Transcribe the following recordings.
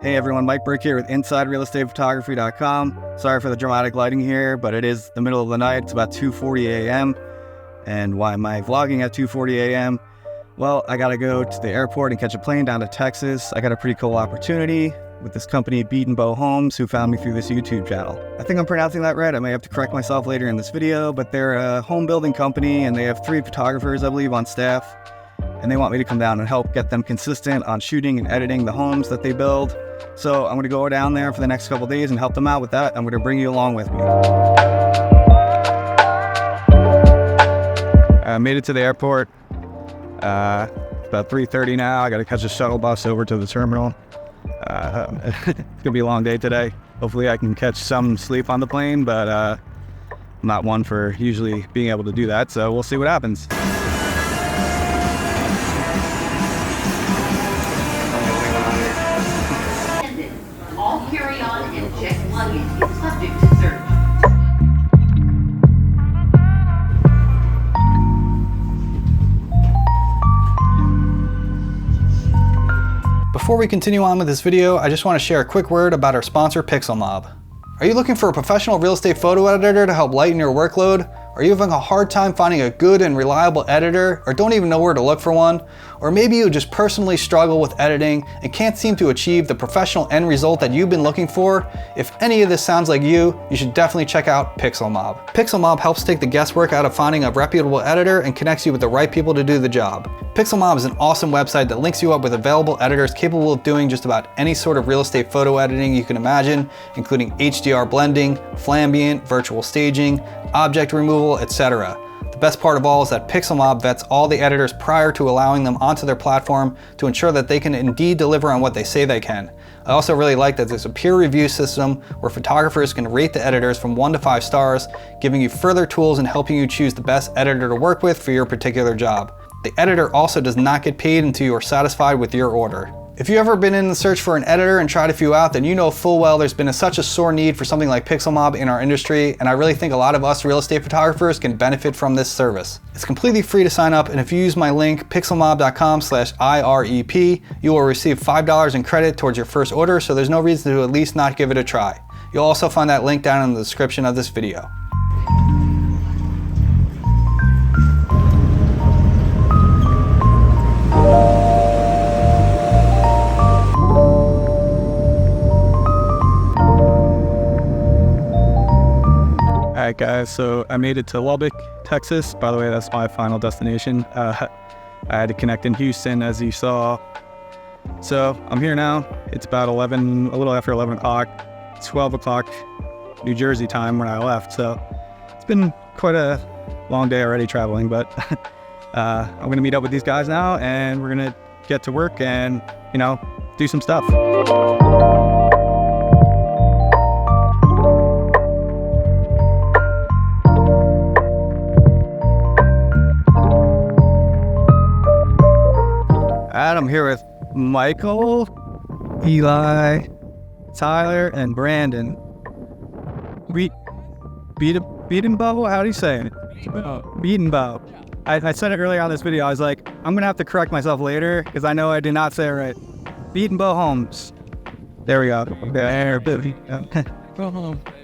Hey everyone, Mike Brick here with InsideRealEstatePhotography.com. Sorry for the dramatic lighting here, but it is the middle of the night. It's about 2:40 a.m. And why am I vlogging at 2:40 a.m.? Well, I gotta go to the airport and catch a plane down to Texas. I got a pretty cool opportunity with this company, Betenbough Homes, who found me through this YouTube channel. I think I'm pronouncing that right. I may have to correct myself later in this video, but they're a home building company and they have 3 photographers, I believe, on staff. And they want me to come down and help get them consistent on shooting and editing the homes that they build. So I'm gonna go down there for the next couple days and help them out with that. I'm gonna bring you along with me. I made it to the airport. It's about 3:30 now. I gotta catch a shuttle bus over to the terminal. It's gonna be a long day today. Hopefully I can catch some sleep on the plane, but I'm not one for usually being able to do that. So we'll see what happens. All carry-on and checked luggage is subject to search. Before we continue on with this video, I just want to share a quick word about our sponsor, PixelMob. Are you looking for a professional real estate photo editor to help lighten your workload? Are you having a hard time finding a good and reliable editor, or don't even know where to look for one? Or maybe you just personally struggle with editing and can't seem to achieve the professional end result that you've been looking for? If any of this sounds like you should definitely check out PixelMob. PixelMob helps take the guesswork out of finding a reputable editor and connects you with the right people to do the job. PixelMob is an awesome website that links you up with available editors capable of doing just about any sort of real estate photo editing you can imagine, including HDR blending, flambient, virtual staging, object removal, etc. The best part of all is that PixelMob vets all the editors prior to allowing them onto their platform to ensure that they can indeed deliver on what they say they can. I also really like that there's a peer review system where photographers can rate the editors from 1 to 5 stars, giving you further tools and helping you choose the best editor to work with for your particular job. The editor also does not get paid until you are satisfied with your order. If you've ever been in the search for an editor and tried a few out, then you know full well there's been such a sore need for something like PixelMob in our industry, and I really think a lot of us real estate photographers can benefit from this service. It's completely free to sign up, and if you use my link, pixelmob.com/IREP, you will receive $5 in credit towards your first order, so there's no reason to at least not give it a try. You'll also find that link down in the description of this video. Alright guys, so I made it to Lubbock, Texas. By the way, that's my final destination. I had to connect in Houston, as you saw. So I'm here now. It's about 11, a little after 11 o'clock, 12 o'clock New Jersey time when I left. So it's been quite a long day already traveling, but I'm gonna meet up with these guys now and we're gonna get to work and, you know, do some stuff. I'm here with Michael, Eli, Tyler, and Brandon. Betenbough? How do you say it? Betenbough. I said it earlier on this video. I was like, I'm gonna have to correct myself later because I know I did not say it right. Betenbough Homes. There we go. There.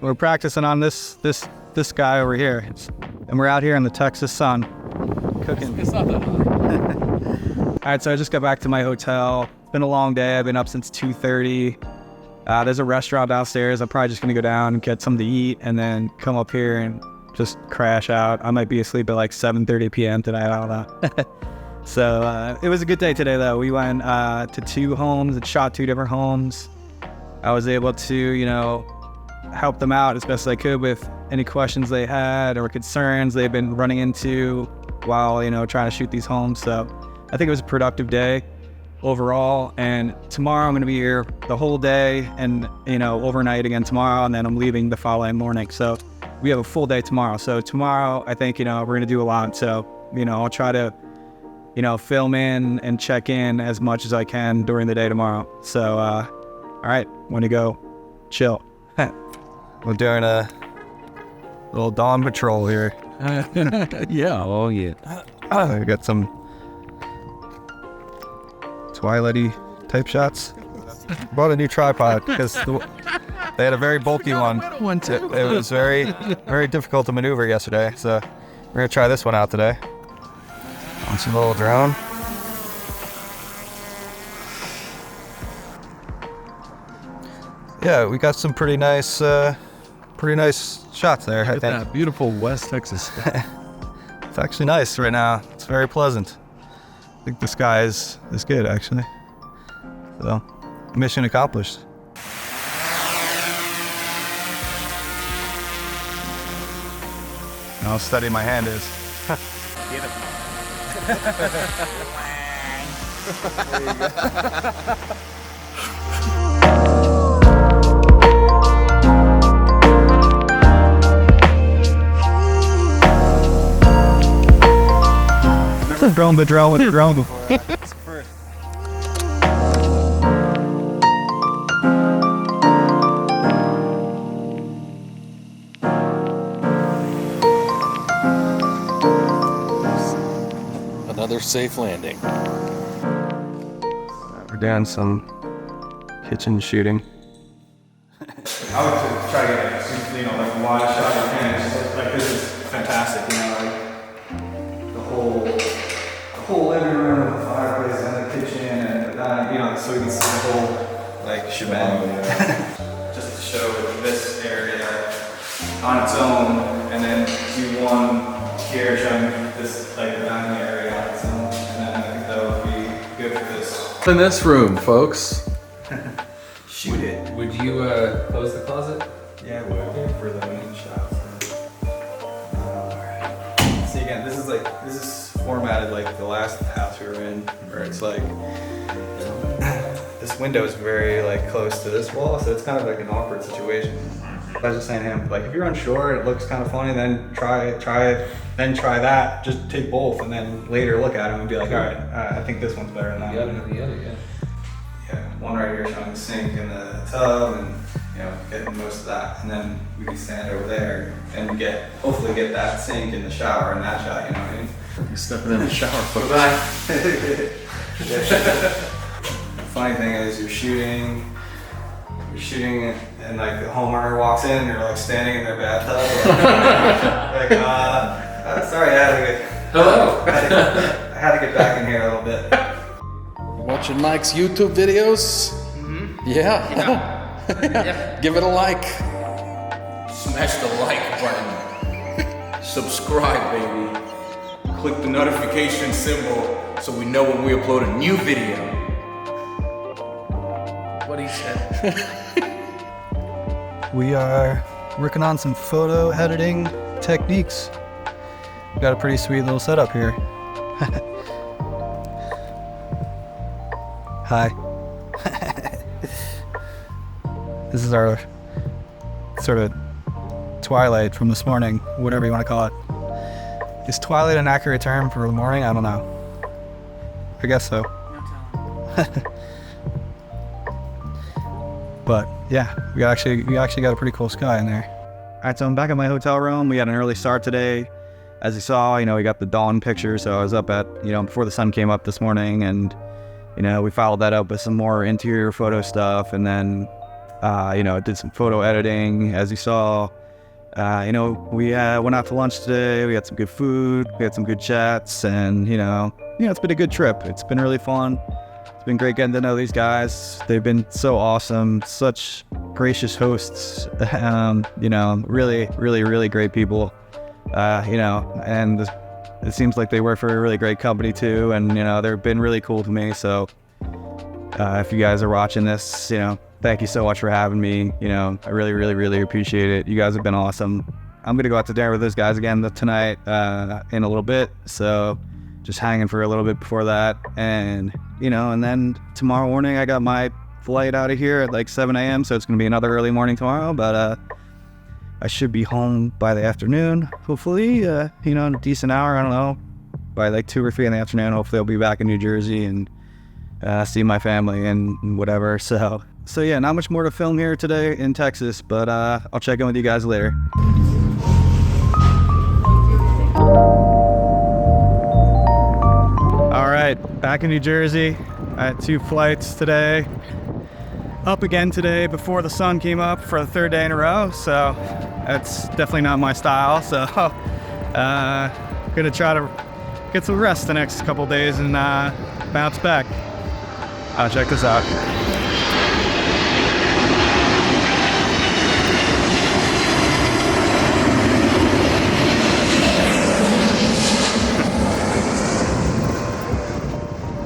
We're practicing on this guy over here, and we're out here in the Texas sun, cooking. It's not that hot. All right, so I just got back to my hotel. It's been a long day. I've been up since 2:30. There's a restaurant downstairs. I'm probably just gonna go down and get something to eat and then come up here and just crash out. I might be asleep at like 7:30 p.m. tonight, I don't know. So it was a good day today though. We went to 2 homes and shot 2 different homes. I was able to, you know, help them out as best as I could with any questions they had or concerns they've been running into while, you know, trying to shoot these homes. So I think it was a productive day overall, and tomorrow I'm going to be here the whole day and, you know, overnight again tomorrow, and then I'm leaving the following morning. So we have a full day tomorrow. So tomorrow I think, you know, we're going to do a lot. So, you know, I'll try to, you know, film in and check in as much as I can during the day tomorrow. So, all right, want to go chill. We're doing a little dawn patrol here. Yeah, oh yeah. I got some twilighty type shots. bought a new tripod because they had a very bulky one. It was very, very difficult to maneuver yesterday. So we're gonna try this one out today. Launch a little drone. Yeah, we got some pretty nice shots there. I think. That beautiful West Texas. It's actually nice right now. It's very pleasant. I think the sky is good actually. So, mission accomplished. How steady my hand is. Get it. Never drone with a drone before. It's first. Another safe landing. We're doing some kitchen shooting. I would try to get like a wide shot of can. Like this is fantastic, like the whole living room with the fireplace and the kitchen and the dining, so we can see the whole like shebang. Just to show this area on its own, and then do one here showing this like the dining area on its own, and then I think that would be good for this. In this room, folks. Shoot it. Would you close the closet? Yeah, we would for the main shots. Alright. See again, this is formatted like the last house we were in, where it's like this window is very like close to this wall, so it's kind of like an awkward situation. I was just saying to him, like if you're unsure, it looks kind of funny, then try that. Just take both, and then later look at them and be like, all right, I think this one's better than that. The other, yeah. Yeah, one right here showing the sink and the tub, and getting most of that, and then we can stand over there and hopefully get that sink in the shower and that shot. You know what I mean? You're stepping in the shower, folks. The funny thing is, you're shooting, and like the homeowner walks in, and you're like standing in their bathtub. Like, sorry, I had to get back in here a little bit. Watching Mike's YouTube videos? Mm-hmm. Yeah. Give it a like. Smash the like button. Subscribe, baby. Click the notification symbol so we know when we upload a new video. What he said. We are working on some photo editing techniques. We got a pretty sweet little setup here. Hi. This is our sort of twilight from this morning, whatever you want to call it. Is twilight an accurate term for the morning? I don't know. I guess so. But yeah, we actually got a pretty cool sky in there. All right, so I'm back at my hotel room. We had an early start today. As you saw, we got the dawn picture. So I was up at, before the sun came up this morning, and we followed that up with some more interior photo stuff, and then, did some photo editing. As you saw, we went out to lunch today. We had some good food. We had some good chats, and, it's been a good trip. It's been really fun. It's been great getting to know these guys. They've been so awesome, such gracious hosts, really, really, really great people, and it seems like they work for a really great company too, and they've been really cool to me. So if you guys are watching this, thank you so much for having me. I really, really, really appreciate it. You guys have been awesome. I'm gonna go out to dinner with those guys again tonight in a little bit, so just hanging for a little bit before that, and and then tomorrow morning I got my flight out of here at like 7 a.m. so it's gonna be another early morning tomorrow, but I should be home by the afternoon, hopefully, in a decent hour. I don't know, by like 2 or 3 in the afternoon. Hopefully I'll be back in New Jersey and see my family and whatever. So yeah, not much more to film here today in Texas, but I'll check in with you guys later. All right, back in New Jersey. I had 2 flights today. up again today before the sun came up for the third day in a row, so that's definitely not my style. So gonna try to get some rest the next couple days and bounce back. Check this out.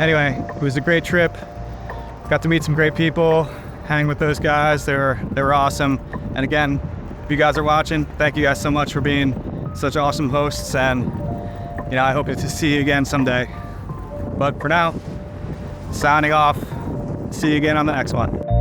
Anyway, it was a great trip. Got to meet some great people, hang with those guys. They were awesome. And again, if you guys are watching, thank you guys so much for being such awesome hosts. And you know, I hope to see you again someday. But for now, signing off. See you again on the next one.